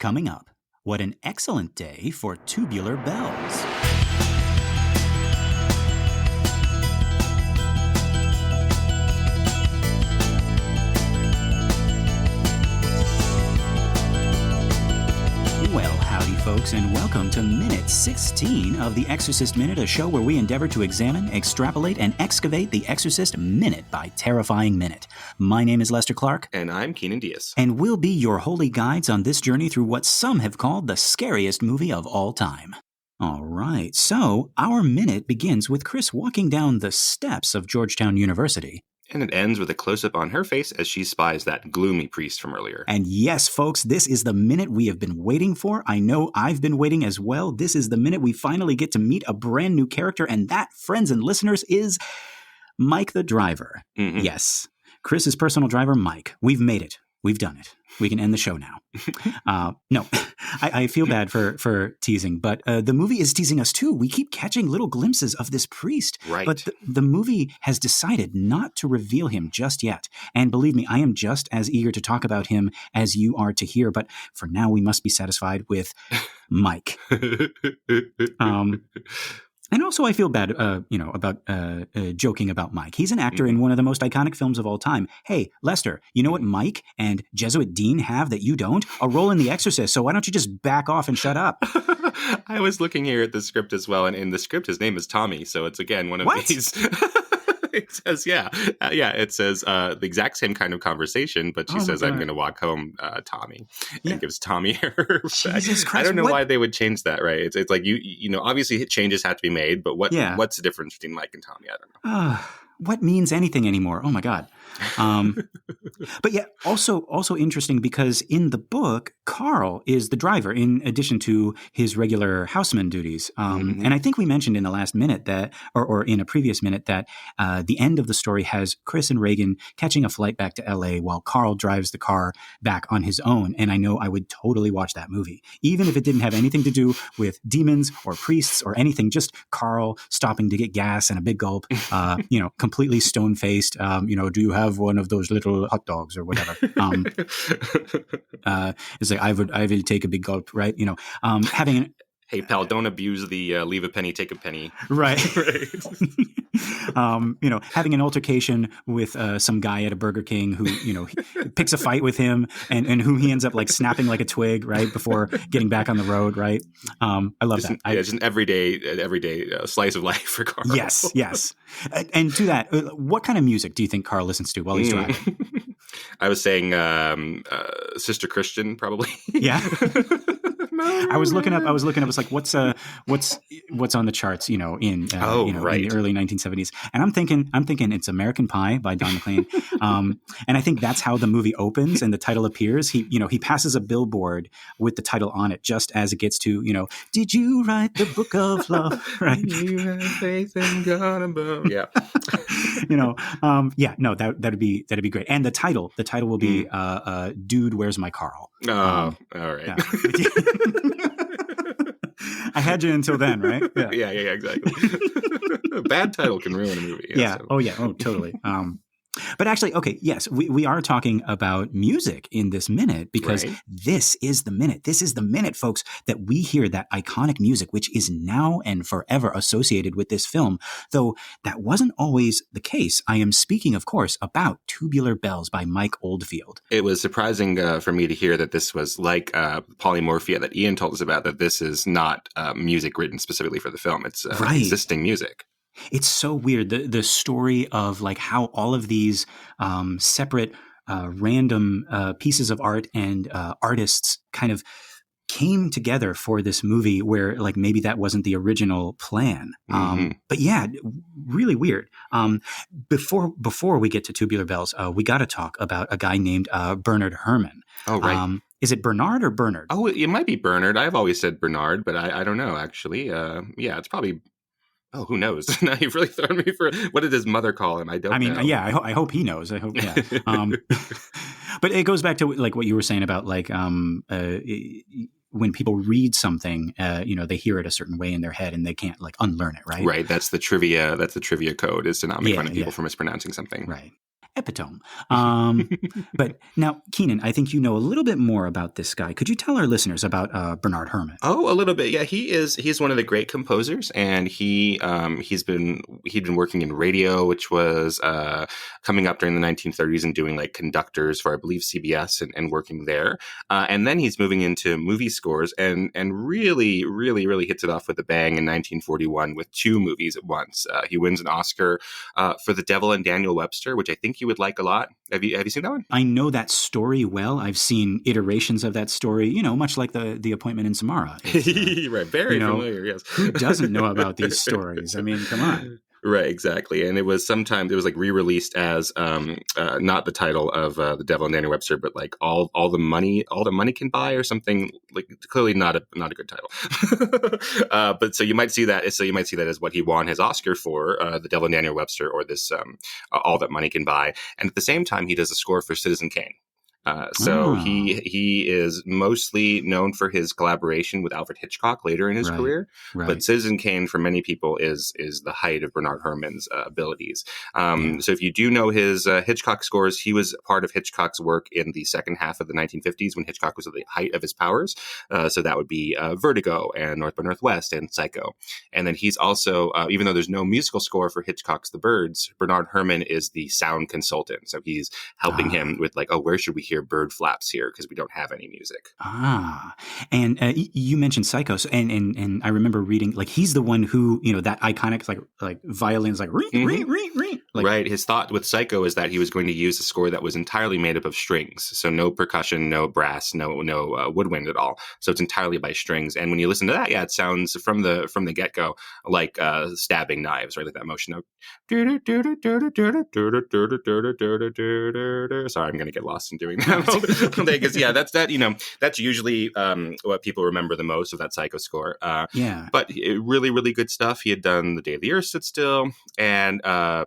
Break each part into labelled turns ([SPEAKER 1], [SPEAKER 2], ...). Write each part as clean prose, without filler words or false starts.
[SPEAKER 1] Coming up, what an excellent day for tubular bells. Well, howdy folks, and welcome to Minute 16 of The Exorcist Minute, a show where we endeavor to examine, extrapolate, and excavate The Exorcist minute by terrifying minute. My name is Lester Clark.
[SPEAKER 2] And I'm Keenan Diaz.
[SPEAKER 1] And we'll be your holy guides on this journey through what some have called the scariest movie of all time. All right, so our minute begins with Chris walking down the steps of Georgetown University.
[SPEAKER 2] And it ends with a close-up on her face as she spies that gloomy priest from earlier.
[SPEAKER 1] And yes, folks, this is the minute we have been waiting for. I know I've been waiting as well. This is the minute we finally get to meet a brand new character, and that, friends and listeners, is Mike the driver. Mm-hmm. Yes, Chris's personal driver, Mike. We've made it. We've done it. We can end the show now. No, I feel bad for teasing, but the movie is teasing us too. We keep catching little glimpses of this priest.
[SPEAKER 2] Right.
[SPEAKER 1] But the movie has decided not to reveal him just yet. And believe me, I am just as eager to talk about him as you are to hear. But for now, we must be satisfied with Mike. And also, I feel bad, about joking about Mike. He's an actor in one of the most iconic films of all time. Hey, Lester, you know what Mike and Jesuit Dean have that you don't? A role in The Exorcist. So why don't you just back off and shut up?
[SPEAKER 2] I was looking here at the script as well, and in the script, his name is Tommy. So it's, again, one of these... It says, it says the exact same kind of conversation, but she says, I'm going to walk home, Tommy, and gives Tommy her
[SPEAKER 1] Jesus Christ,
[SPEAKER 2] I don't know why they would change that, right? It's like, you know, obviously changes have to be made, but what's the difference between Mike and Tommy? I don't know.
[SPEAKER 1] What means anything anymore? Oh my God. But yeah, also interesting because in the book, Karl is the driver in addition to his regular houseman duties. And I think we mentioned in the last minute that, or in a previous minute, that the end of the story has Chris and Reagan catching a flight back to LA while Karl drives the car back on his own. And I know I would totally watch that movie, even if it didn't have anything to do with demons or priests or anything, just Karl stopping to get gas and a big gulp, completely stone-faced, do you have one of those little hot dogs or whatever? It's like, I will take a big gulp, right? Having
[SPEAKER 2] hey, pal, don't abuse the leave a penny, take a penny.
[SPEAKER 1] Right. Having an altercation with some guy at a Burger King who, he picks a fight with him and whom he ends up like snapping like a twig, right, before getting back on the road, right? I love that.
[SPEAKER 2] It's an everyday slice of life for Karl.
[SPEAKER 1] Yes. And to that, what kind of music do you think Karl listens to while he's driving?
[SPEAKER 2] I was saying Sister Christian, probably. Yeah.
[SPEAKER 1] I was looking up. It's like what's on the charts, in the early 1970s. And I'm thinking it's American Pie by Don McLean. And I think that's how the movie opens and the title appears. He passes a billboard with the title on it just as it gets to, did you write the Book of Love? Right.
[SPEAKER 2] You have faith in God above. Yeah.
[SPEAKER 1] That'd be great. And the title will be Dude, Where's My Karl?
[SPEAKER 2] Oh, all right.
[SPEAKER 1] I had you until then, right?
[SPEAKER 2] Yeah, exactly. A bad title can ruin a movie.
[SPEAKER 1] Yeah. So. Oh, totally. But actually, okay, yes, we are talking about music in this minute because This is the minute. This is the minute, folks, that we hear that iconic music, which is now and forever associated with this film, though that wasn't always the case. I am speaking, of course, about Tubular Bells by Mike Oldfield.
[SPEAKER 2] It was surprising for me to hear that this was like Polymorphia that Ian told us about, that this is not music written specifically for the film. It's existing music.
[SPEAKER 1] It's so weird, the story of like how all of these separate random pieces of art and artists kind of came together for this movie where like maybe that wasn't the original plan. But yeah, really weird. Before we get to Tubular Bells, we got to talk about a guy named Bernard Herrmann. Oh, right. Is it Bernard or Bernard?
[SPEAKER 2] Oh, it might be Bernard. I've always said Bernard, but I don't know, actually. It's probably... Oh, who knows? Now you've really thrown me for what did his mother call him? I know.
[SPEAKER 1] Yeah, I hope he knows. I hope, yeah. But it goes back to like what you were saying about like when people read something, they hear it a certain way in their head and they can't like unlearn it, right?
[SPEAKER 2] Right. That's the trivia code, is to not make fun of people for mispronouncing something.
[SPEAKER 1] Right. epitome. But now, Keenan, I think you know a little bit more about this guy. Could you tell our listeners about Bernard Herrmann?
[SPEAKER 2] Oh, a little bit. Yeah, he's one of the great composers, and he'd been working in radio, which was coming up during the 1930s and doing like conductors for, I believe, CBS and working there. And then he's moving into movie scores and really, really, really hits it off with a bang in 1941 with 2 movies at once. He wins an Oscar for The Devil and Daniel Webster, which I think you would like a lot. Have you seen that one?
[SPEAKER 1] I know that story well. I've seen iterations of that story, much like the Appointment in Samara.
[SPEAKER 2] Right, very familiar, yes.
[SPEAKER 1] Who doesn't know about these stories? I mean, come on.
[SPEAKER 2] Right, exactly. And it was like re-released as not the title of The Devil and Daniel Webster, but like all the money can buy, or something, like clearly not a good title. But so you might see that as what he won his Oscar for, The Devil and Daniel Webster, or this All That Money Can Buy. And at the same time, he does a score for Citizen Kane. He is mostly known for his collaboration with Alfred Hitchcock later in his career, but Citizen Kane for many people is the height of Bernard Herrmann's abilities. So if you do know his Hitchcock scores, he was part of Hitchcock's work in the second half of the 1950s when Hitchcock was at the height of his powers. So that would be Vertigo and North by Northwest and Psycho. And then he's also, even though there's no musical score for Hitchcock's The Birds, Bernard Herrmann is the sound consultant. So he's helping him with like, where should we hear bird flaps here, because we don't have any music.
[SPEAKER 1] And you mentioned Psycho, and I remember reading, like, he's the one who, that iconic like violins, like ring, ring, ring, ring. Like,
[SPEAKER 2] right. His thought with Psycho is that he was going to use a score that was entirely made up of strings, so no percussion, no brass, no woodwind at all. So it's entirely by strings. And when you listen to that, it sounds from the get go like stabbing knives, right? Like that motion of. Sorry, I'm going to get lost in doing that. Because that's usually what people remember the most of that Psycho score. But really, really good stuff. He had done The Day the Earth Stood Still, and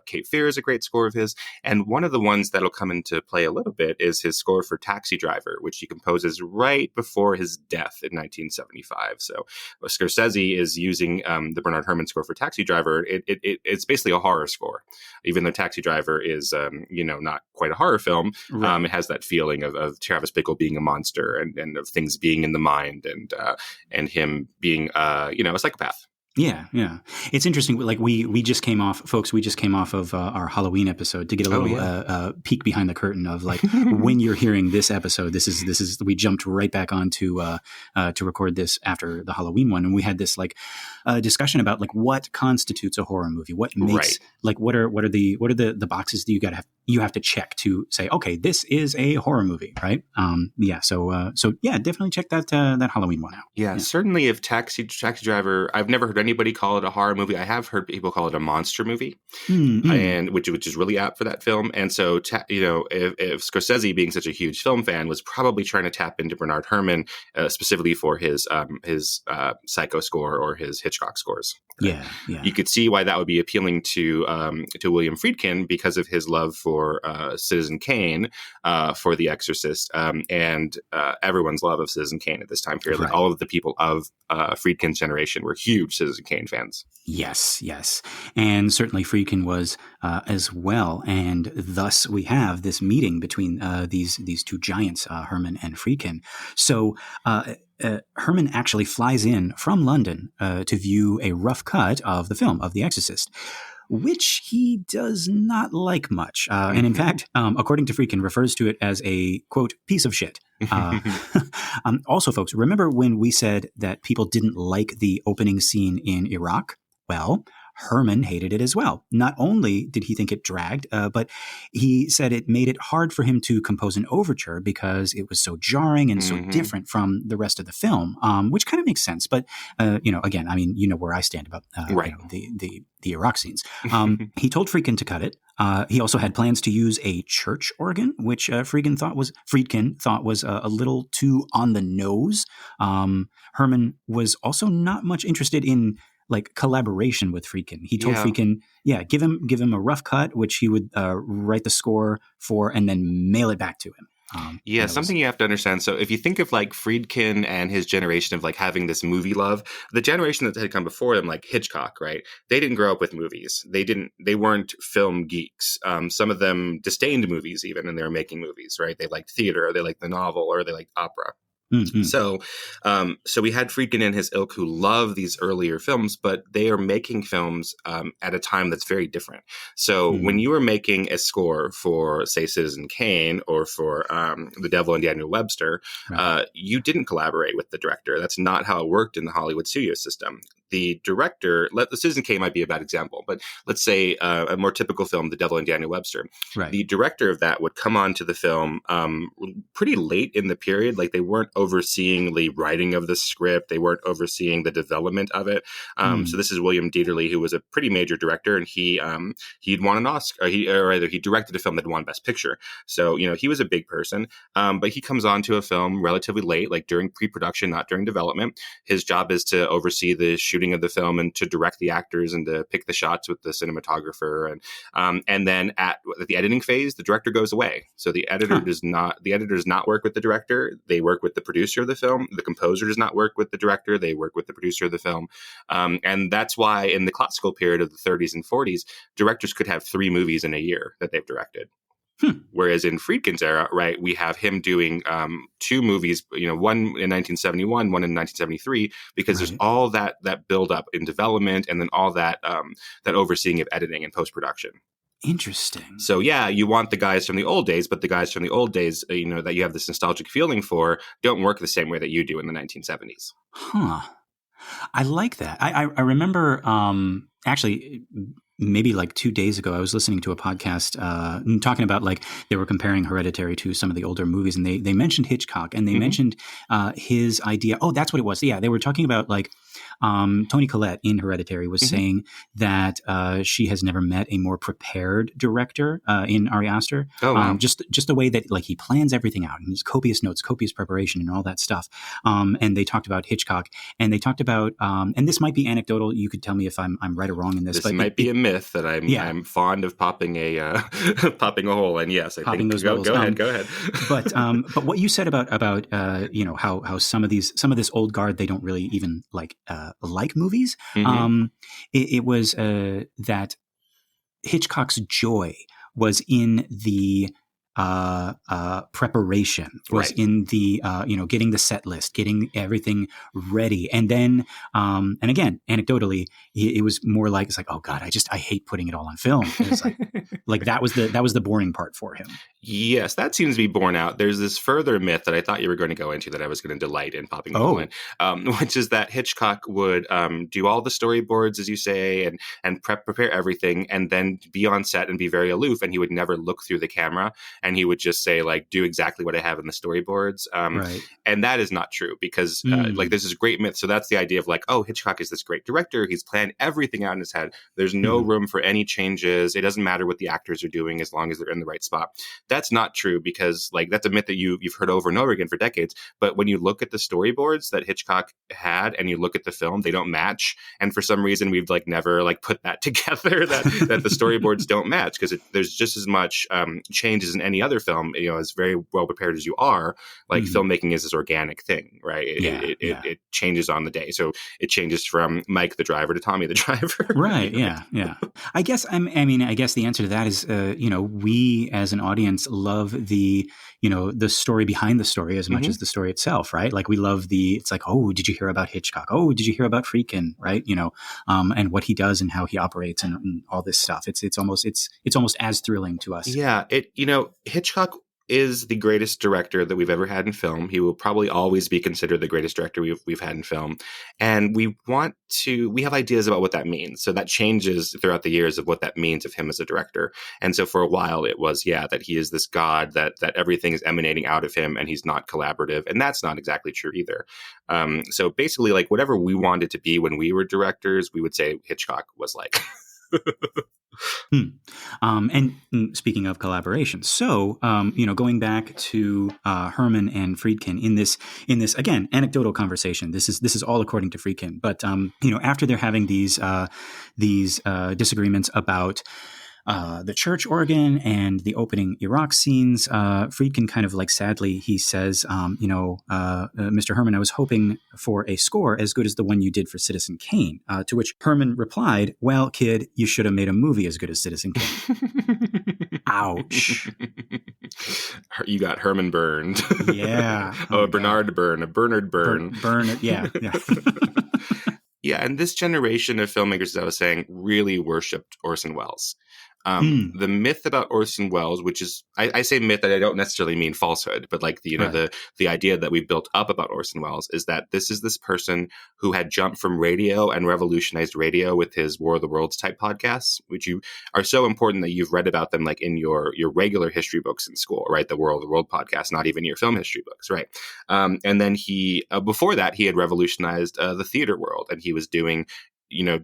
[SPEAKER 2] Cape Fear is a great score of his. And one of the ones that'll come into play a little bit is his score for Taxi Driver, which he composes right before his death in 1975. So Scorsese is using the Bernard Herrmann score for Taxi Driver. It's basically a horror score, even though Taxi Driver is not quite a horror film. Right. It has that feeling of Travis Bickle being a monster and of things being in the mind and him being a psychopath.
[SPEAKER 1] Yeah. It's interesting. Like we just came off, folks. We just came off of our Halloween episode to get a little peek behind the curtain of like when you're hearing this episode. This is we jumped right back on to record this after the Halloween one, and we had this like discussion about like what constitutes a horror movie. What makes like what are the boxes that you have to check to say, okay, this is a horror movie, right? So definitely check that Halloween one out.
[SPEAKER 2] Yeah, certainly. If Taxi Driver, I've never heard anybody call it a horror movie. I have heard people call it a monster movie, and which is really apt for that film. And so, if Scorsese, being such a huge film fan, was probably trying to tap into Bernard Herrmann specifically for his Psycho score or his Hitchcock scores.
[SPEAKER 1] Yeah.
[SPEAKER 2] You could see why that would be appealing to William Friedkin because of his love for Citizen Kane, for The Exorcist, and everyone's love of Citizen Kane at this time period. Like all of the people of Friedkin's generation were huge Citizen Kane fans.
[SPEAKER 1] Yes. And certainly Friedkin was as well. And thus we have this meeting between these two giants, Herrmann and Friedkin. So Herrmann actually flies in from London to view a rough cut of the film of The Exorcist, which he does not like much. And in fact, according to Friedkin, refers to it as a, quote, piece of shit. Also, folks, remember when we said that people didn't like the opening scene in Iraq? Well, Herrmann hated it as well. Not only did he think it dragged, but he said it made it hard for him to compose an overture because it was so jarring and so different from the rest of the film, which kind of makes sense. But, again, I mean, where I stand about the Iraq scenes. He told Friedkin to cut it. He also had plans to use a church organ, which Friedkin thought was a little too on the nose. Herrmann was also not much interested in like collaboration with Friedkin. He told Friedkin, give him a rough cut, which he would write the score for and then mail it back to him.
[SPEAKER 2] Yeah, something you have to understand. So if you think of like Friedkin and his generation of like having this movie love, the generation that had come before them, like Hitchcock, right? They didn't grow up with movies. They weren't film geeks. Some of them disdained movies even, and they were making movies, right? They liked theater, or they liked the novel, or they liked opera.
[SPEAKER 1] Mm-hmm.
[SPEAKER 2] So we had Friedkin and his ilk who love these earlier films, but they are making films at a time that's very different. So when you were making a score for, say, Citizen Kane or for The Devil and Daniel Webster, right. You didn't collaborate with the director. That's not how it worked in the Hollywood studio system. The director, the Citizen Kane might be a bad example, but let's say a more typical film, The Devil and Daniel Webster. Right. The director of that would come on to the film pretty late in the period. Like they weren't overseeing the writing of the script. They weren't overseeing the development of it. So this is William Dieterle, who was a pretty major director, and he'd won an Oscar. He directed a film that won Best Picture. So, he was a big person, but he comes on to a film relatively late, like during pre-production, not during development. His job is to oversee the shooting of the film and to direct the actors and to pick the shots with the cinematographer. And then at the editing phase, the director goes away. So the editor does not work with the director. They work with the producer of the film. The composer does not work with the director. They work with the producer of the film. And that's why in the classical period of the 30s and 40s, directors could have 3 movies in a year that they've directed. Whereas in Friedkin's era, right, we have him doing 2 movies, one in 1971, one in 1973, because there's all that build up in development and then all that overseeing of editing and post-production.
[SPEAKER 1] Interesting.
[SPEAKER 2] So yeah, you want the guys from the old days, but the guys from the old days, that you have this nostalgic feeling for, don't work the same way that you do in the 1970s.
[SPEAKER 1] Huh. I like that. I remember actually maybe like 2 days ago, I was listening to a podcast talking about like they were comparing Hereditary to some of the older movies, and they mentioned Hitchcock, and they mentioned his idea. Oh, that's what it was. Yeah, they were talking about like Toni Collette in Hereditary was saying that she has never met a more prepared director in Ari Aster. Oh, wow. Just the way that like he plans everything out and his copious notes, copious preparation, and all that stuff. And they talked about Hitchcock, and they talked about and this might be anecdotal. You could tell me if I'm right or wrong in this.
[SPEAKER 2] This might be a myth that I'm fond of popping a popping a hole. And yes, I
[SPEAKER 1] popping
[SPEAKER 2] think
[SPEAKER 1] those
[SPEAKER 2] go ahead.
[SPEAKER 1] But what you said about how some of this old guard, they don't really even like movies. It was that Hitchcock's joy was in the preparation, was in the getting the set list, getting everything ready, and then and again, anecdotally, it was more like it's like, oh God, I hate putting it all on film. And it's like that was the boring part for him.
[SPEAKER 2] Yes, that seems to be borne out. There's this further myth that I thought you were going to go into that I was going to delight in popping the hole in, which is that Hitchcock would do all the storyboards, as you say, and prepare everything, and then be on set and be very aloof, and he would never look through the camera. And he would just say, like, do exactly what I have in the storyboards. And that is not true because, like, there's this great myth. So that's the idea of, like, oh, Hitchcock is this great director. He's planned everything out in his head. There's no room for any changes. It doesn't matter what the actors are doing as long as they're in the right spot. That's not true because, like, that's a myth that you've heard over and over again for decades. But when you look at the storyboards that Hitchcock had and you look at the film, they don't match. And for some reason, we've, like, never, like, put that together, that the storyboards don't match because there's just as much changes in any other film, as very well prepared as you are, like filmmaking is this organic thing, right? It changes on the day. So it changes from Mike the driver to Tommy the driver.
[SPEAKER 1] Right. Yeah. I guess the answer to that is, we as an audience love the story behind the story as much as the story itself, right? Like we love it's like, oh, did you hear about Hitchcock? Oh, did you hear about Friedkin? Right. And what he does and how he operates and all this stuff. It's almost as thrilling to us.
[SPEAKER 2] Yeah. Hitchcock is the greatest director that we've ever had in film. He will probably always be considered the greatest director we've had in film. And we have ideas about what that means. So that changes throughout the years of what that means of him as a director. And so for a while it was, that he is this god, that everything is emanating out of him and he's not collaborative. And that's not exactly true either. So basically, like whatever we wanted to be when we were directors, we would say Hitchcock was like.
[SPEAKER 1] And speaking of collaboration, so going back to Herman and Friedkin in this again anecdotal conversation. This is all according to Friedkin, but after they're having these disagreements about the church organ and the opening Iraq scenes, Friedkin kind of like sadly, he says, Mr. Herman, I was hoping for a score as good as the one you did for Citizen Kane. To which Herman replied, well, kid, you should have made a movie as good as Citizen Kane. Ouch.
[SPEAKER 2] You got Herman burned.
[SPEAKER 1] Yeah.
[SPEAKER 2] A Bernard burn, a Bernard burn.
[SPEAKER 1] Burn. Yeah.
[SPEAKER 2] Yeah, and this generation of filmmakers, as I was saying, really worshipped Orson Welles. The myth about Orson Welles, which is, I say myth, that I don't necessarily mean falsehood, but like the idea that we've built up about Orson Welles is that this is this person who had jumped from radio and revolutionized radio with his War of the Worlds type podcasts, which you are so important that you've read about them like in your regular history books in school, right? The War of the World podcast, not even your film history books, right? And then he, before that, he had revolutionized the theater world, and he was doing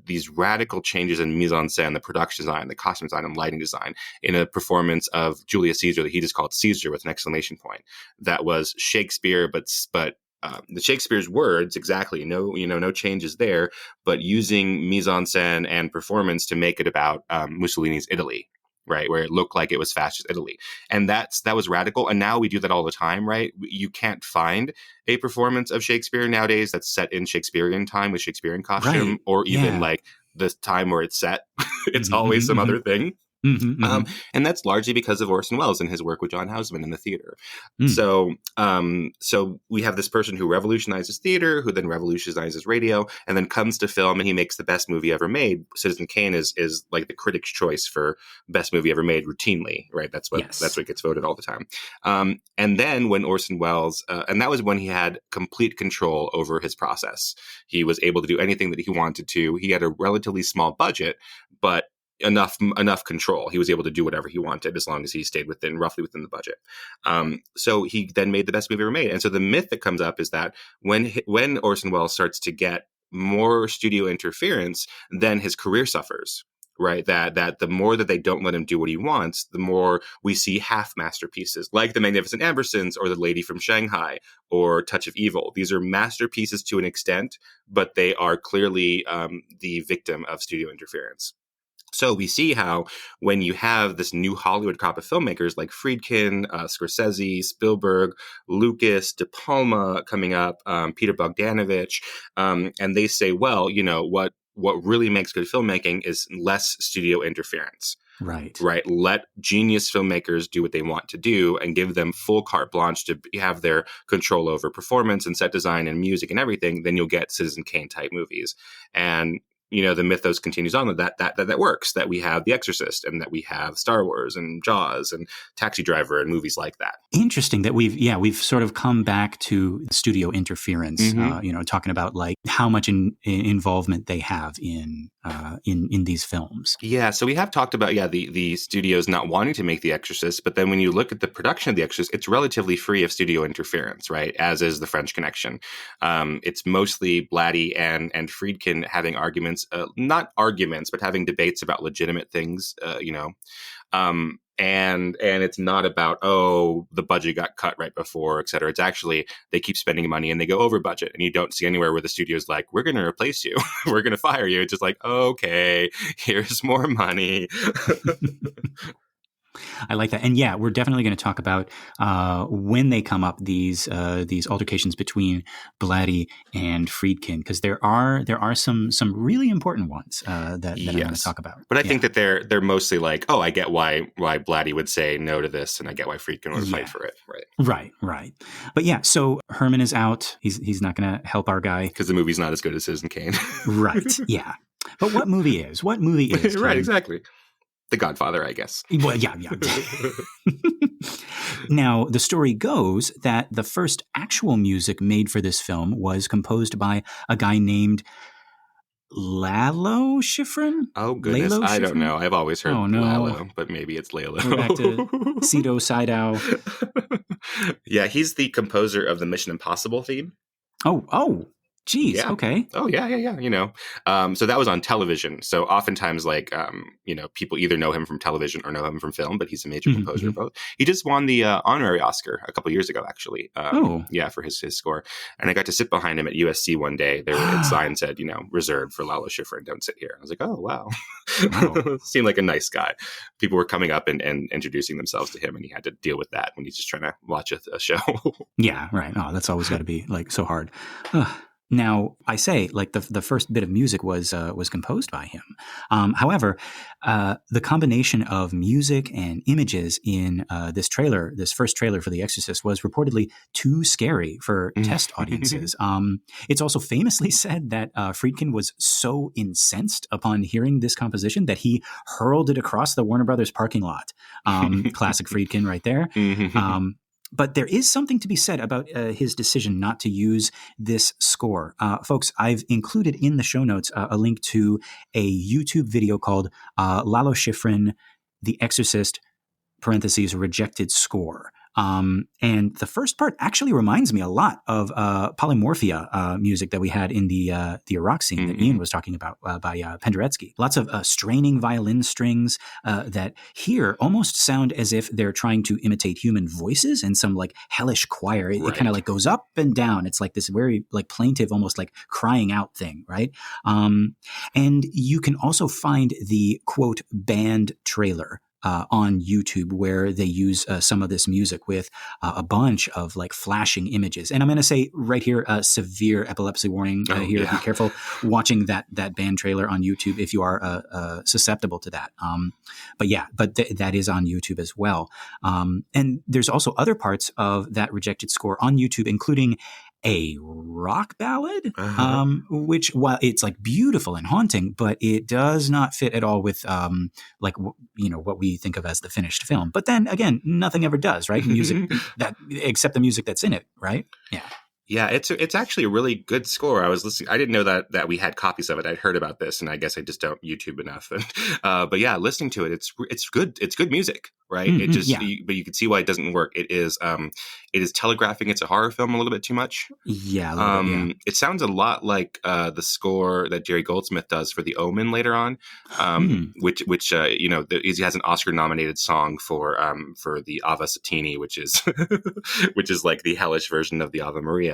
[SPEAKER 2] these radical changes in mise-en-scène, the production design, the costume design, and lighting design in a performance of Julius Caesar that he just called Caesar with an exclamation point. That was Shakespeare, but the Shakespeare's words exactly, no changes there, but using mise-en-scène and performance to make it about Mussolini's Italy. Right, where it looked like it was fascist Italy. And that was radical. And now we do that all the time, right? You can't find a performance of Shakespeare nowadays that's set in Shakespearean time with Shakespearean costume, right, or even like the time where it's set. It's always some other thing. And that's largely because of Orson Welles and his work with John Houseman in the theater. So we have this person who revolutionizes theater, who then revolutionizes radio, and then comes to film, and he makes the best movie ever made. Citizen Kane is like the critic's choice for best movie ever made routinely, right? That's what gets voted all the time. And then when Orson Welles, and that was when he had complete control over his process. He was able to do anything that he wanted to. He had a relatively small budget, but enough control. He was able to do whatever he wanted as long as he stayed roughly within the budget. So he then made the best movie ever made. And so the myth that comes up is that when Orson Welles starts to get more studio interference, then his career suffers. Right, that the more that they don't let him do what he wants, the more we see half masterpieces like The Magnificent Ambersons or The Lady from Shanghai or Touch of Evil. These are masterpieces to an extent, but they are clearly the victim of studio interference. So we see how when you have this new Hollywood crop of filmmakers like Friedkin, Scorsese, Spielberg, Lucas, De Palma coming up, Peter Bogdanovich, and they say, well, what really makes good filmmaking is less studio interference.
[SPEAKER 1] Right.
[SPEAKER 2] Let genius filmmakers do what they want to do and give them full carte blanche to have their control over performance and set design and music and everything. Then you'll get Citizen Kane type movies. And the mythos continues on that works, that we have The Exorcist and that we have Star Wars and Jaws and Taxi Driver and movies like that. Interesting
[SPEAKER 1] that we've sort of come back to studio interference, talking about like how much involvement they have in these films.
[SPEAKER 2] Yeah. So we have talked about, the studios not wanting to make The Exorcist, but then when you look at the production of The Exorcist, it's relatively free of studio interference, right? As is The French Connection. It's mostly Blatty and Friedkin having arguments, not arguments, but having debates about legitimate things, and it's not about, the budget got cut right before, et cetera. It's actually, they keep spending money and they go over budget, and you don't see anywhere where the studio's like, we're going to replace you. We're going to fire you. It's just like, okay, here's more money.
[SPEAKER 1] I like that. And yeah, we're definitely going to talk about when they come up, these altercations between Blatty and Friedkin, because there are some really important ones that I'm going to talk about.
[SPEAKER 2] But I think that they're mostly like, I get why Blatty would say no to this, and I get why Friedkin would fight for it.
[SPEAKER 1] Right. But yeah, so Herman is out. He's not going to help our guy
[SPEAKER 2] because the movie's not as good as Citizen Kane.
[SPEAKER 1] Right. Yeah. But what movie is?
[SPEAKER 2] Right. Exactly. The Godfather, I guess.
[SPEAKER 1] Well, yeah. Now, the story goes that the first actual music made for this film was composed by a guy named Lalo Schifrin?
[SPEAKER 2] Oh, goodness.
[SPEAKER 1] Lalo
[SPEAKER 2] I
[SPEAKER 1] Schifrin?
[SPEAKER 2] don't know. I've always heard Lalo, but maybe it's Lalo.
[SPEAKER 1] We're back to Cito Sidow.
[SPEAKER 2] Yeah, he's the composer of the Mission Impossible theme.
[SPEAKER 1] Oh. Jeez.
[SPEAKER 2] Yeah.
[SPEAKER 1] Okay.
[SPEAKER 2] Oh, yeah, yeah, yeah. So that was on television. So oftentimes, like, people either know him from television or know him from film, but he's a major
[SPEAKER 1] Mm-hmm,
[SPEAKER 2] composer
[SPEAKER 1] mm-hmm.
[SPEAKER 2] of both. He just won the honorary Oscar a couple years ago, actually.
[SPEAKER 1] Oh.
[SPEAKER 2] Yeah, for his score. And I got to sit behind him at USC one day. Its sign said, reserved for Lalo Schifrin. Don't sit here. I was like, oh, wow.
[SPEAKER 1] Wow.
[SPEAKER 2] Seemed like a nice guy. People were coming up and introducing themselves to him, and he had to deal with that when he's just trying to watch a show.
[SPEAKER 1] Yeah, right. Oh, that's always got to be like so hard. Now, I say like the first bit of music was composed by him. However, the combination of music and images in this first trailer for The Exorcist, was reportedly too scary for test audiences. It's also famously said that Friedkin was so incensed upon hearing this composition that he hurled it across the Warner Brothers parking lot. Classic Friedkin right there. But there is something to be said about his decision not to use this score. Folks, I've included in the show notes a link to a YouTube video called Lalo Schifrin, The Exorcist, parentheses, rejected score. And the first part actually reminds me a lot of Polymorphia music that we had in the Iraq scene that Ian was talking about by Penderecki. Lots of straining violin strings that here almost sound as if they're trying to imitate human voices in some like hellish choir. It kind of like goes up and down. It's like this very like plaintive, almost like crying out thing, right? And you can also find the quote band trailer on YouTube, where they use some of this music with a bunch of like flashing images. And I'm going to say right here, severe epilepsy warning here. Yeah. Be careful watching that band trailer on YouTube if you are susceptible to that. But that is on YouTube as well. And there's also other parts of that rejected score on YouTube, including a rock ballad, which, while it's like beautiful and haunting, but it does not fit at all with what we think of as the finished film. But then again, nothing ever does, right? Music except the music that's in it, right? Yeah.
[SPEAKER 2] Yeah, it's actually a really good score. I was listening. I didn't know that we had copies of it. I'd heard about this, and I guess I just don't YouTube enough. But yeah, listening to it, it's good. It's good music, right?
[SPEAKER 1] Mm-hmm,
[SPEAKER 2] but you can see why it doesn't work. It is telegraphing it's a horror film a little bit too much.
[SPEAKER 1] Yeah.
[SPEAKER 2] It sounds a lot like the score that Jerry Goldsmith does for The Omen later on, which he has an Oscar-nominated song for the Ava Satini, which is like the hellish version of the Ave Maria.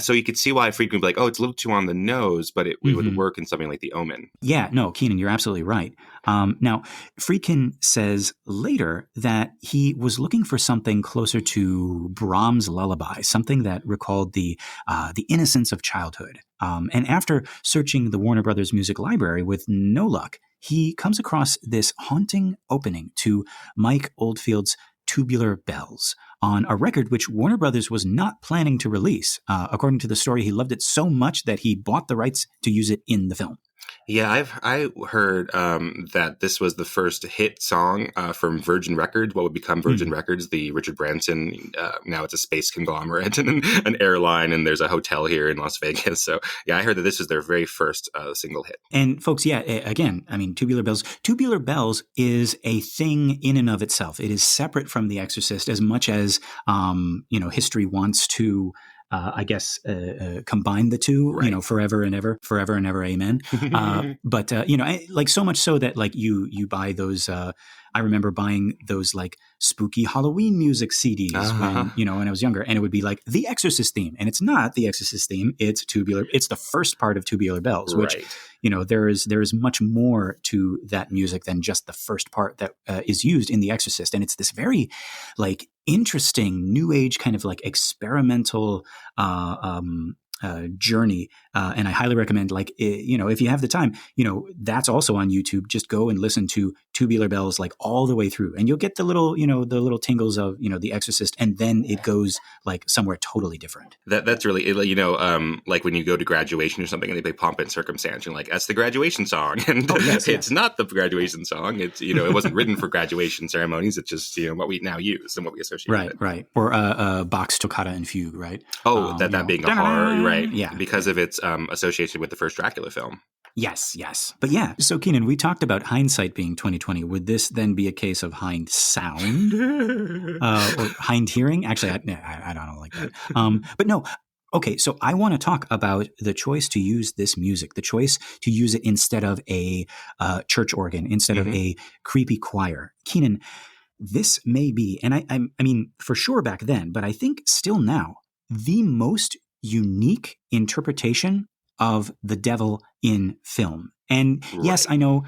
[SPEAKER 2] So you could see why Friedkin would be like, oh, it's a little too on the nose, but it would work in something like The Omen.
[SPEAKER 1] Yeah, no, Keenan, you're absolutely right. Now, Friedkin says later that he was looking for something closer to Brahms' Lullaby, something that recalled the innocence of childhood. And after searching the Warner Brothers music library with no luck, he comes across this haunting opening to Mike Oldfield's Tubular Bells, on a record which Warner Brothers was not planning to release. According to the story, he loved it so much that he bought the rights to use it in the film.
[SPEAKER 2] Yeah, I heard that this was the first hit song from Virgin Records, what would become Virgin Records, the Richard Branson. Now it's a space conglomerate and an airline, and there's a hotel here in Las Vegas. So yeah, I heard that this was their very first single hit.
[SPEAKER 1] And folks, yeah, again, I mean, Tubular Bells. Tubular Bells is a thing in and of itself. It is separate from The Exorcist as much as history wants to. Combine the two, right. Forever and ever, amen. But like so much so that like you buy those. I remember buying those like spooky Halloween music CDs when I was younger, and it would be like the Exorcist theme, and it's not the Exorcist theme. It's Tubular. It's the first part of Tubular Bells, which there is much more to that music than just the first part that is used in The Exorcist, and it's this very like interesting new age kind of like experimental journey, and I highly recommend if you have the time, that's also on YouTube. Just go and listen to Tubular Bells like all the way through, and you'll get the little tingles of The Exorcist, and then it goes like somewhere totally different.
[SPEAKER 2] That's really like when you go to graduation or something and they play Pomp and Circumstance, you're like, that's the graduation song, and it's not the graduation song. It's it wasn't written for graduation ceremonies. It's just what we now use and what we associate with it.
[SPEAKER 1] Right. Or Bach's Toccata and Fugue, right?
[SPEAKER 2] Oh, that being a horror, right?
[SPEAKER 1] Yeah,
[SPEAKER 2] because of its association with the first Dracula film.
[SPEAKER 1] Yes. But yeah, so Keenan, we talked about hindsight being 20/20. Would this then be a case of hind sound or hind hearing? Actually, I don't like that. But no, Okay, so I want to talk about the choice to use this music, the choice to use it instead of a church organ, instead of a creepy choir. Keenan, this may be, and I mean, for sure back then, but I think still now, the most unique interpretation of the devil in film. And yes, I know,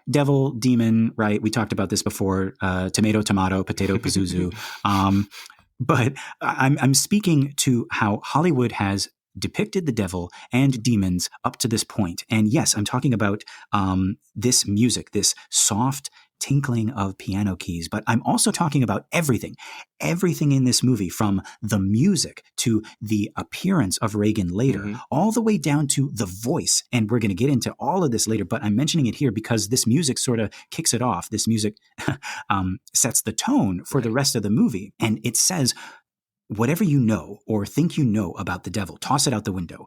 [SPEAKER 1] devil, demon, right? We talked about this before, tomato, tomato, potato, pazuzu. But I'm speaking to how Hollywood has depicted the devil and demons up to this point. And yes, I'm talking about this music, this soft tinkling of piano keys, but I'm also talking about everything in this movie, from the music to the appearance of Reagan later, all the way down to the voice. And we're going to get into all of this later, but I'm mentioning it here because this music sort of kicks it off. This music sets the tone for the rest of the movie. And it says, whatever you know or think you know about the devil, toss it out the window.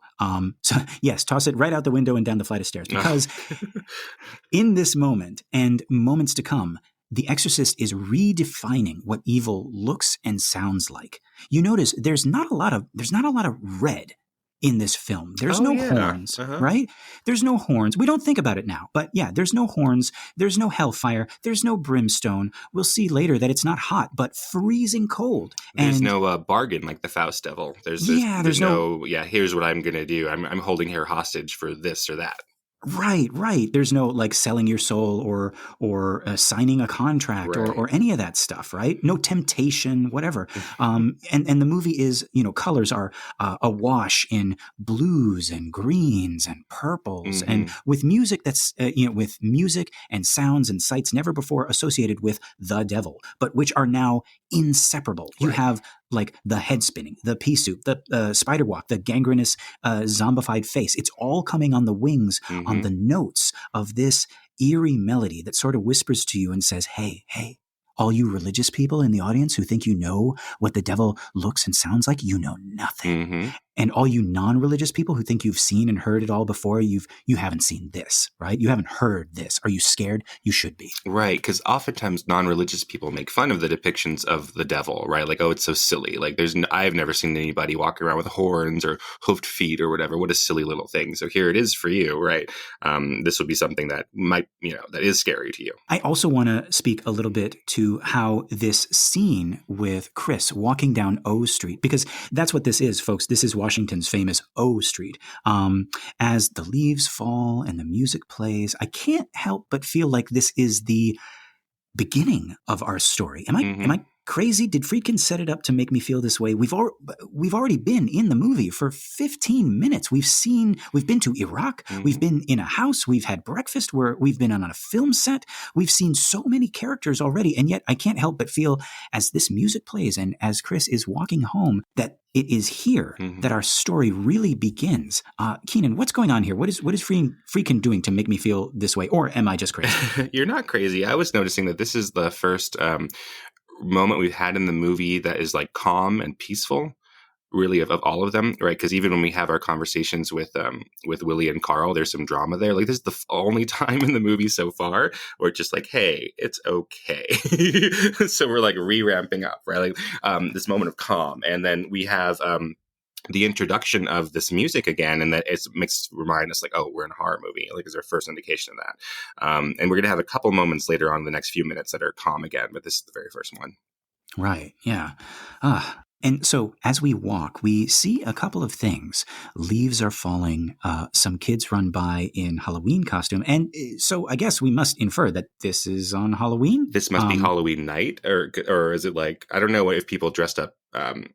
[SPEAKER 1] So yes, toss it right out the window and down the flight of stairs, because in this moment and moments to come, the Exorcist is redefining what evil looks and sounds like. You notice there's not a lot of red in this film. There's no horns, right? There's no horns. We don't think about it now, but yeah, there's no horns. There's no hellfire. There's no brimstone. We'll see later that it's not hot, but freezing cold.
[SPEAKER 2] There's no bargain like the Faust devil. There's no here's what I'm going to do. I'm holding her hostage for this or that.
[SPEAKER 1] Right. There's no like selling your soul or signing a contract or any of that stuff, right? No temptation, whatever. And the movie is, colors are awash in blues and greens and purples, and with music that's with music and sounds and sights never before associated with the devil, but which are now inseparable. You have like the head spinning, the pea soup, the spider walk, the gangrenous zombified face. It's all coming on the wings, on the notes of this eerie melody that sort of whispers to you and says, hey, all you religious people in the audience who think you know what the devil looks and sounds like, you know nothing. And all you non-religious people who think you've seen and heard it all before, you haven't seen this, right? You haven't heard this. Are you scared? You should be.
[SPEAKER 2] Right, because oftentimes non-religious people make fun of the depictions of the devil, right? Like, oh, it's so silly. Like, I've never seen anybody walking around with horns or hoofed feet or whatever. What a silly little thing. So here it is for you, right? This would be something that might, that is scary to you.
[SPEAKER 1] I also want to speak a little bit to how this scene with Chris walking down O Street, because that's what this is, folks. This is Washington's famous O Street. As the leaves fall and the music plays, I can't help but feel like this is the beginning of our story. Am I crazy? Did Friedkin set it up to make me feel this way? We've already been in the movie for 15 minutes. We've been to Iraq. We've been in a house. We've had breakfast. We've been on a film set. We've seen so many characters already. And yet I can't help but feel, as this music plays and as Chris is walking home, that it is here that our story really begins. Keenan, what's going on here? What is Friedkin doing to make me feel this way? Or am I just crazy?
[SPEAKER 2] You're not crazy. I was noticing that this is the first moment we've had in the movie that is like calm and peaceful, really, of all of them, right? Because even when we have our conversations with Willie and Karl, there's some drama there. Like, this is the only time in the movie so far where it's just like, hey, it's okay. So we're like re-ramping up, right? Like this moment of calm, and then we have the introduction of this music again, and that it makes remind us like, oh, we're in a horror movie. Like, is our first indication of that. And we're going to have a couple moments later on in the next few minutes that are calm again, but this is the very first one.
[SPEAKER 1] Right. Yeah. And so as we walk, we see a couple of things. Leaves are falling. Some kids run by in Halloween costume. And so I guess we must infer that this is on Halloween.
[SPEAKER 2] This must be Halloween night, or is it like, I don't know if people dressed up.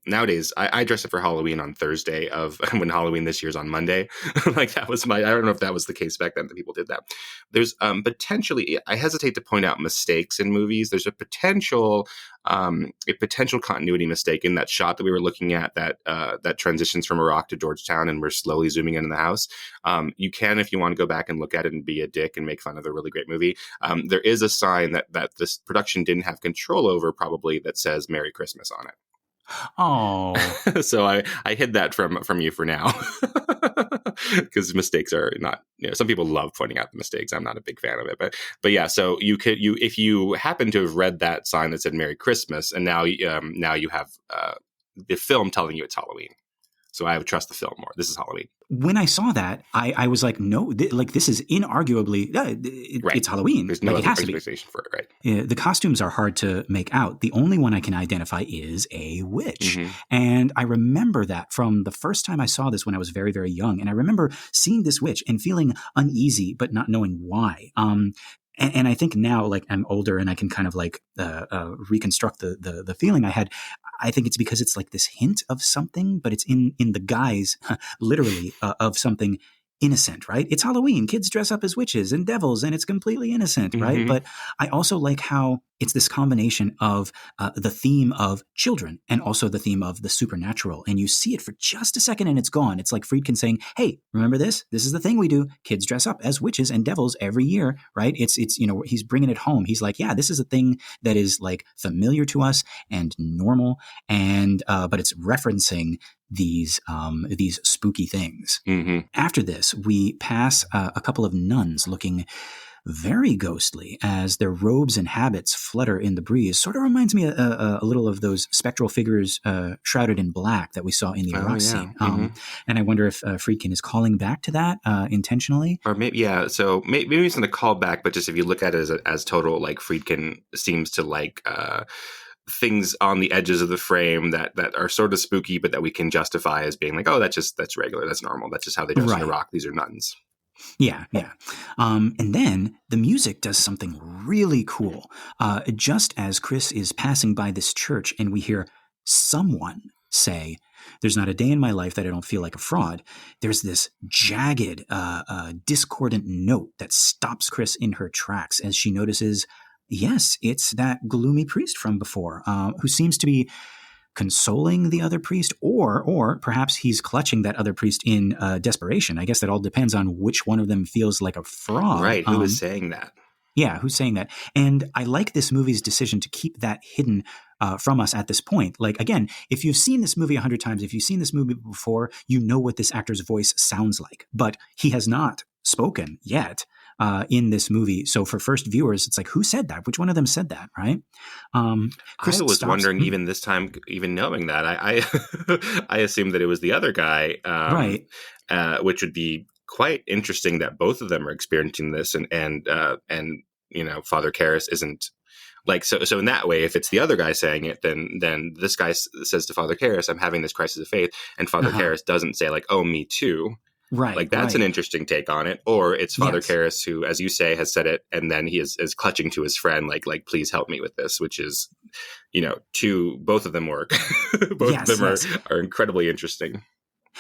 [SPEAKER 2] Nowadays, I dressed up for Halloween on Thursday of when Halloween this year's on Monday. Like, that was I don't know if that was the case back then that people did that. There's potentially, I hesitate to point out mistakes in movies. There's a potential continuity mistake in that shot that we were looking at that transitions from Iraq to Georgetown, and we're slowly zooming in the house. You can, if you want to go back and look at it and be a dick and make fun of a really great movie. There is a sign that this production didn't have control over, probably, that says Merry Christmas on it.
[SPEAKER 1] Oh,
[SPEAKER 2] so I hid that from you for now, because mistakes are not. Some people love pointing out the mistakes. I'm not a big fan of it, but yeah. So if you happen to have read that sign that said Merry Christmas, and now you have the film telling you it's Halloween. So I would trust the film more. This is Halloween.
[SPEAKER 1] When I saw that, I was like, no, this is inarguably, it's Halloween.
[SPEAKER 2] There's no
[SPEAKER 1] like,
[SPEAKER 2] other
[SPEAKER 1] it has to be.
[SPEAKER 2] explanation for it, right?
[SPEAKER 1] The costumes are hard to make out. The only one I can identify is a witch.
[SPEAKER 2] Mm-hmm.
[SPEAKER 1] And I remember that from the first time I saw this when I was very, very young. And I remember seeing this witch and feeling uneasy, but not knowing why. And I think now, like, I'm older and I can kind of like reconstruct the feeling I had. I think it's because it's like this hint of something, but it's in the guise, literally, of something innocent, right? It's Halloween. Kids dress up as witches and devils, and it's completely innocent, right?
[SPEAKER 2] Mm-hmm.
[SPEAKER 1] But I also like how it's this combination of the theme of children and also the theme of the supernatural. And you see it for just a second and it's gone. It's like Friedkin saying, hey, remember this? This is the thing we do. Kids dress up as witches and devils every year, right? It's he's bringing it home. He's like, yeah, this is a thing that is like familiar to us and normal, and but it's referencing these spooky things.
[SPEAKER 2] Mm-hmm.
[SPEAKER 1] After this, we pass a couple of nuns looking very ghostly as their robes and habits flutter in the breeze. Sort of reminds me a little of those spectral figures shrouded in black that we saw in the Iraq scene.
[SPEAKER 2] Mm-hmm.
[SPEAKER 1] And I wonder if Friedkin is calling back to that intentionally.
[SPEAKER 2] Or maybe, yeah. So maybe it's not a callback, but just if you look at it as total, like Friedkin seems to like things on the edges of the frame that are sort of spooky, but that we can justify as being like, oh, that's regular, that's normal, that's just how they dress in Iraq. These are nuns.
[SPEAKER 1] Yeah. And then the music does something really cool. Just as Chris is passing by this church and we hear someone say, there's not a day in my life that I don't feel like a fraud, there's this jagged, discordant note that stops Chris in her tracks as she notices, yes, it's that gloomy priest from before, who seems to be consoling the other priest, or perhaps he's clutching that other priest in desperation. I guess that all depends on which one of them feels like a fraud.
[SPEAKER 2] Right. Who is saying that?
[SPEAKER 1] Yeah, who's saying that? And I like this movie's decision to keep that hidden from us at this point. Like, again, if you've seen this movie 100 times, if you've seen this movie before, you know what this actor's voice sounds like. But he has not spoken yet in this movie. So for first viewers, it's like, who said that? Which one of them said that, right?
[SPEAKER 2] Chris was wondering, even this time, even knowing that, I I assumed that it was the other guy,
[SPEAKER 1] right?
[SPEAKER 2] Which would be quite interesting that both of them are experiencing this, and Father Karras isn't. Like, so in that way, if it's the other guy saying it, then this guy says to Father Karras, I'm having this crisis of faith. And Father Karras doesn't say like, oh, me too.
[SPEAKER 1] Right.
[SPEAKER 2] Like, that's an interesting take on it. Or it's Father Karras who, as you say, has said it. And then he is clutching to his friend, like, please help me with this, which is, both of them work. Both of them are incredibly interesting.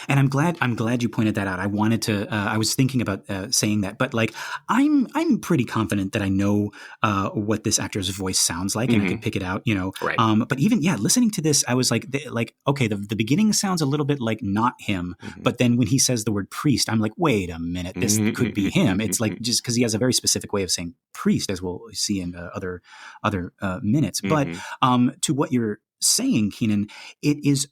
[SPEAKER 1] And I'm glad you pointed that out. I wanted to. I was thinking about saying that, but like, I'm pretty confident that I know what this actor's voice sounds like, and I can pick it out.
[SPEAKER 2] Right.
[SPEAKER 1] But even listening to this, I was like, okay, the beginning sounds a little bit like not him, but then when he says the word priest, I'm like, wait a minute, this could be him. It's like, just because he has a very specific way of saying priest, as we'll see in other minutes. But to what you're saying, Keenan, it is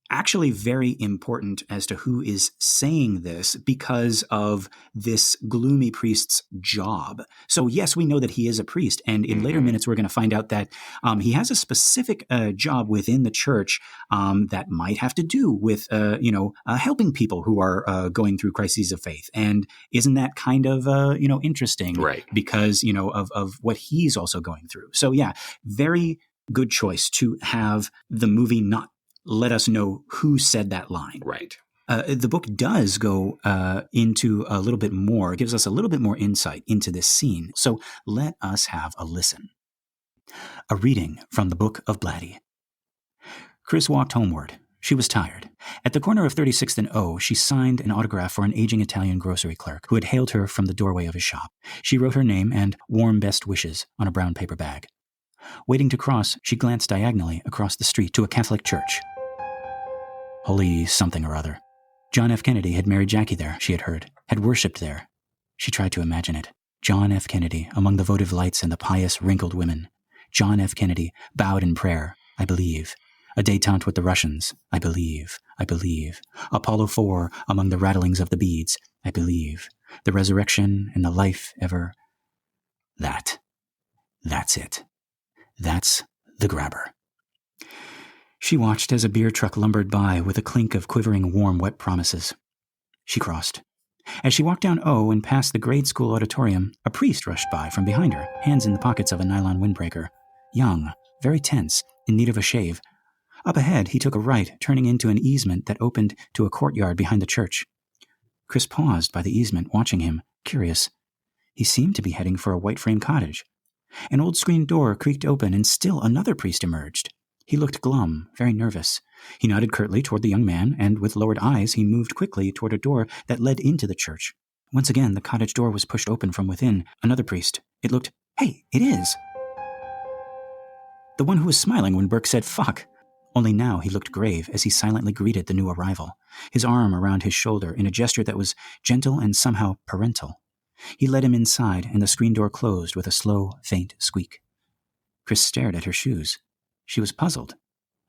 [SPEAKER 1] actually very important as to who is saying this because of this gloomy priest's job. So yes, we know that he is a priest, and in later minutes we're going to find out that he has a specific job within the church that might have to do with helping people who are going through crises of faith. And isn't that kind of interesting?
[SPEAKER 2] Right.
[SPEAKER 1] Because of what he's also going through. So yeah, very good choice to have the movie not let us know who said that line.
[SPEAKER 2] Right.
[SPEAKER 1] The book does go into a little bit more, gives us a little bit more insight into this scene. So let us have a listen. A reading from the Book of Blatty. Chris walked homeward. She was tired. At the corner of 36th and O, she signed an autograph for an aging Italian grocery clerk who had hailed her from the doorway of his shop. She wrote her name and warm best wishes on a brown paper bag. Waiting to cross, she glanced diagonally across the street to a Catholic church. Holy something or other. John F. Kennedy had married Jackie there, she had heard, had worshipped there. She tried to imagine it. John F. Kennedy among the votive lights and the pious, wrinkled women. John F. Kennedy bowed in prayer, I believe. A détente with the Russians, I believe. Apollo 4 among the rattlings of the beads, I believe. The resurrection and the life ever. That's it. That's the grabber. She watched as a beer truck lumbered by with a clink of quivering, warm, wet promises. She crossed. As she walked down O and past the grade school auditorium, a priest rushed by from behind her, hands in the pockets of a nylon windbreaker. Young, very tense, in need of a shave. Up ahead, he took a right, turning into an easement that opened to a courtyard behind the church. Chris paused by the easement, watching him, curious. He seemed to be heading for a white-frame cottage. An old screen door creaked open, and still another priest emerged. He looked glum, very nervous. He nodded curtly toward the young man, and with lowered eyes, he moved quickly toward a door that led into the church. Once again, the cottage door was pushed open from within. Another priest. It looked, hey, it is. The one who was smiling when Burke said, fuck. Only now he looked grave as he silently greeted the new arrival, his arm around his shoulder in a gesture that was gentle and somehow parental. He led him inside, and the screen door closed with a slow, faint squeak. Chris stared at her shoes. She was puzzled.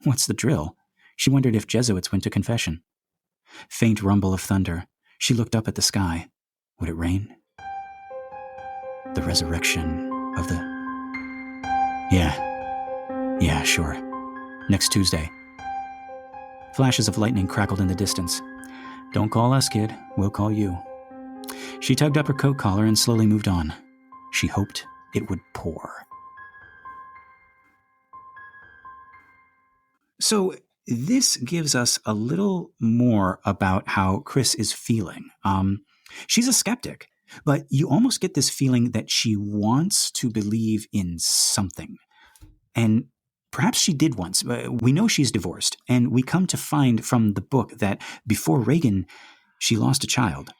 [SPEAKER 1] What's the drill? She wondered if Jesuits went to confession. Faint rumble of thunder. She looked up at the sky. Would it rain? The resurrection of the... Yeah, sure. Next Tuesday. Flashes of lightning crackled in the distance. Don't call us, kid. We'll call you. She tugged up her coat collar and slowly moved on. She hoped it would pour. So this gives us a little more about how Chris is feeling. She's a skeptic, but you almost get this feeling that she wants to believe in something. And perhaps she did once. We know she's divorced, and we come to find from the book that before Reagan, she lost a child.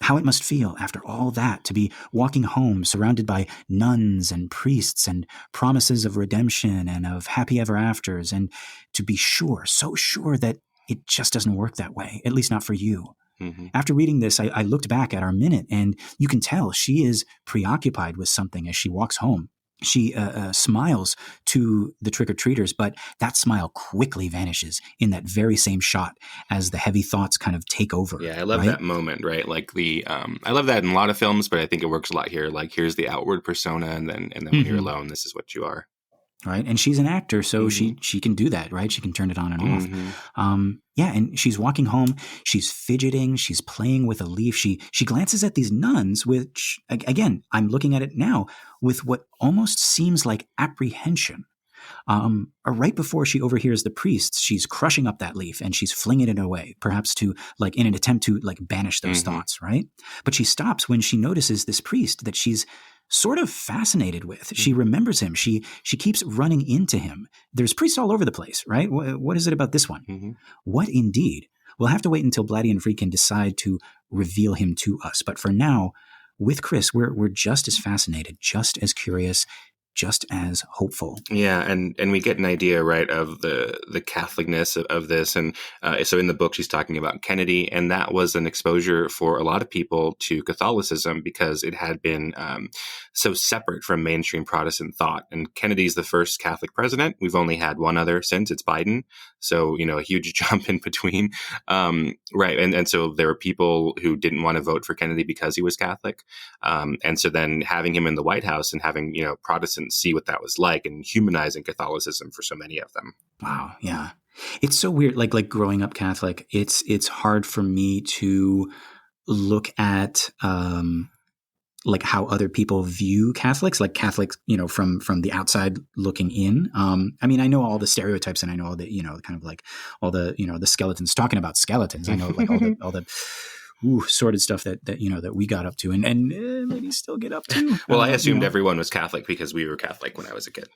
[SPEAKER 1] How it must feel after all that to be walking home surrounded by nuns and priests and promises of redemption and of happy ever afters, and to be sure, so sure that it just doesn't work that way, at least not for you. Mm-hmm. After reading this, I looked back at our minute, and you can tell she is preoccupied with something as she walks home. She smiles to the trick-or-treaters, but that smile quickly vanishes in that very same shot as the heavy thoughts kind of take over.
[SPEAKER 2] Yeah, I love that moment, right? Like I love that in a lot of films, but I think it works a lot here. Like, here's the outward persona, and then when you're alone, this is what you are.
[SPEAKER 1] Right, and she's an actor, so she can do that, right? She can turn it on and off. And she's walking home. She's fidgeting. She's playing with a leaf. She glances at these nuns, which, again, I'm looking at it now with what almost seems like apprehension. Right before she overhears the priests, she's crushing up that leaf and she's flinging it away, perhaps to in an attempt to banish those thoughts, right? But she stops when she notices this priest that she's sort of fascinated with. She remembers him. She keeps running into him. There's priests all over the place, right? What is it about this one? Mm-hmm. What indeed? We'll have to wait until Blatty and Friedkin decide to reveal him to us. But for now, with Chris, we're just as fascinated, just as curious, just as hopeful.
[SPEAKER 2] Yeah, and we get an idea, right, of the Catholicness of this. And so in the book, she's talking about Kennedy, and that was an exposure for a lot of people to Catholicism because it had been so separate from mainstream Protestant thought. And Kennedy's the first Catholic president. We've only had one other since, it's Biden. So, a huge jump in between. Right, and so there were people who didn't want to vote for Kennedy because he was Catholic. And so then having him in the White House and having, Protestants see what that was like and humanizing Catholicism for so many of them.
[SPEAKER 1] Wow. Yeah. It's so weird. Like growing up Catholic, it's hard for me to look at, how other people view Catholics, like Catholics, from the outside looking in. I mean, I know all the stereotypes and I know all the, kind of all the, the skeletons, talking about skeletons. I know all the sordid stuff that we got up to and maybe still get up to.
[SPEAKER 2] Well, I assumed everyone was Catholic because we were Catholic when I was a kid.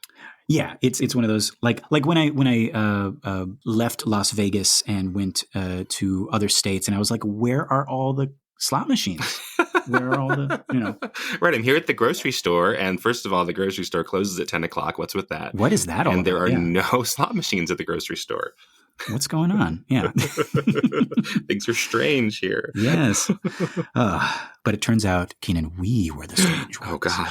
[SPEAKER 1] Yeah, it's one of those like when I left Las Vegas and went to other states, and I was like, where are all the slot machines? Where are all the
[SPEAKER 2] Right, I'm here at the grocery store, and first of all, the grocery store closes at 10 o'clock. What's with that?
[SPEAKER 1] What is that all
[SPEAKER 2] and there
[SPEAKER 1] about?
[SPEAKER 2] are no slot machines at the grocery store.
[SPEAKER 1] What's going on? Yeah.
[SPEAKER 2] Things are strange here.
[SPEAKER 1] Yes. But it turns out, Keenan, we were the strange ones.
[SPEAKER 2] Oh, God.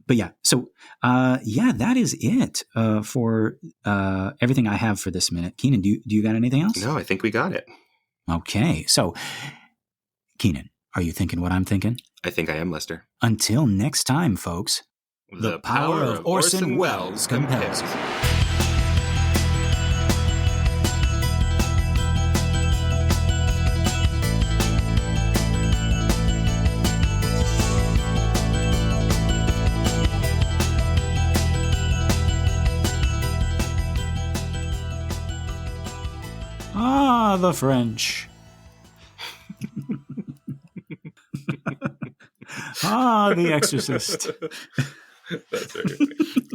[SPEAKER 1] But yeah, so that is it for everything I have for this minute. Keenan, do you got anything else?
[SPEAKER 2] No, I think we got it.
[SPEAKER 1] Okay. So, Keenan, are you thinking what I'm thinking?
[SPEAKER 2] I think I am, Lester.
[SPEAKER 1] Until next time, folks. The power of Orson Welles compels you. Ah, the French. Ah, the Exorcist.
[SPEAKER 2] That's right.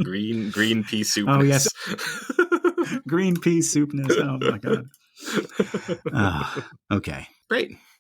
[SPEAKER 2] Green pea soup.
[SPEAKER 1] Oh, yes. Green pea soupness. Oh, my God. Okay.
[SPEAKER 2] Great.